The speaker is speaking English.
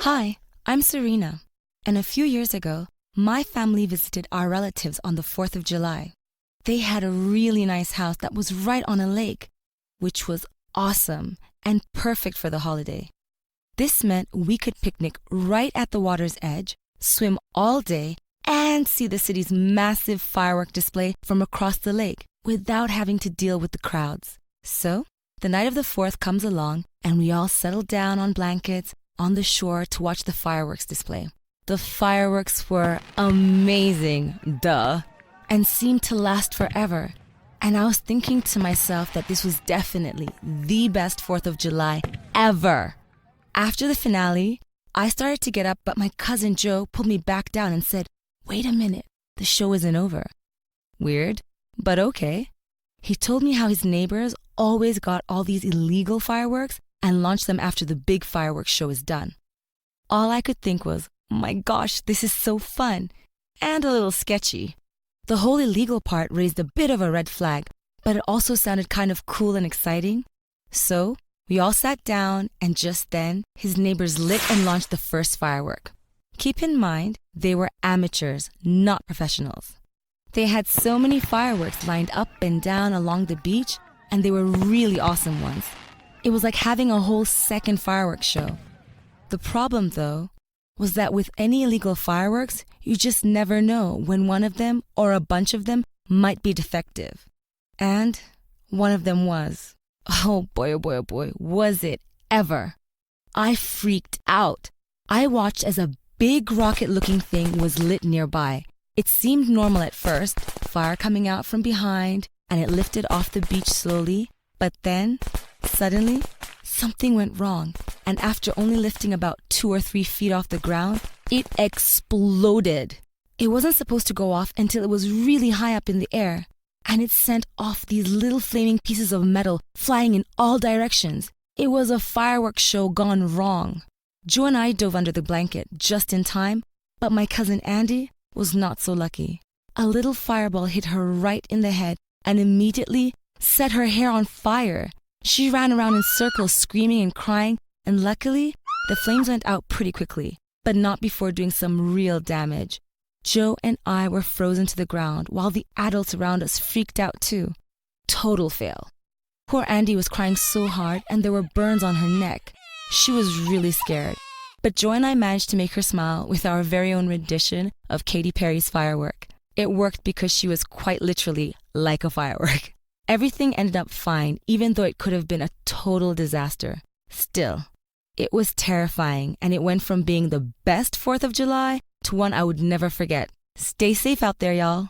Hi, I'm Serena, and a few years ago, my family visited our relatives on the 4th of July. They had a really nice house that was right on a lake, which was awesome and perfect for the holiday. This meant we could picnic right at the water's edge, swim all day, and see the city's massive firework display from across the lake without having to deal with the crowds. So, the night of the 4th comes along, and we all settle down on blankets on the shore to watch the fireworks display. The fireworks were amazing, duh, and seemed to last forever. And I was thinking to myself that this was definitely the best 4th of July ever. After the finale, I started to get up, but my cousin Joe pulled me back down and said, "Wait a minute, the show isn't over." Weird, but okay. He told me how his neighbors always got all these illegal fireworks and launched them after the big fireworks show is done. All I could think was, my gosh, this is so fun, and a little sketchy. The whole illegal part raised a bit of a red flag, but it also sounded kind of cool and exciting. So, we all sat down, and just then, his neighbors lit and launched the first firework. Keep in mind, they were amateurs, not professionals. They had so many fireworks lined up and down along the beach, and they were really awesome ones. It was like having a whole second fireworks show. The problem, though, was that with any illegal fireworks, you just never know when one of them or a bunch of them might be defective. And one of them was. Oh boy, was it ever. I freaked out. I watched as a big rocket-looking thing was lit nearby. It seemed normal at first, fire coming out from behind, and it lifted off the beach slowly, but then, suddenly, something went wrong, and after only lifting about 2 or 3 feet off the ground, it exploded. It wasn't supposed to go off until it was really high up in the air, and it sent off these little flaming pieces of metal flying in all directions. It was a fireworks show gone wrong. Joe and I dove under the blanket just in time, but my cousin Andy was not so lucky. A little fireball hit her right in the head and immediately set her hair on fire. She ran around in circles screaming and crying, and luckily, the flames went out pretty quickly, but not before doing some real damage. Joe and I were frozen to the ground while the adults around us freaked out too. Total fail. Poor Andy was crying so hard and there were burns on her neck. She was really scared. But Joe and I managed to make her smile with our very own rendition of Katy Perry's Firework. It worked because she was quite literally like a firework. Everything ended up fine, even though it could have been a total disaster. Still, it was terrifying, and it went from being the best 4th of July to one I would never forget. Stay safe out there, y'all.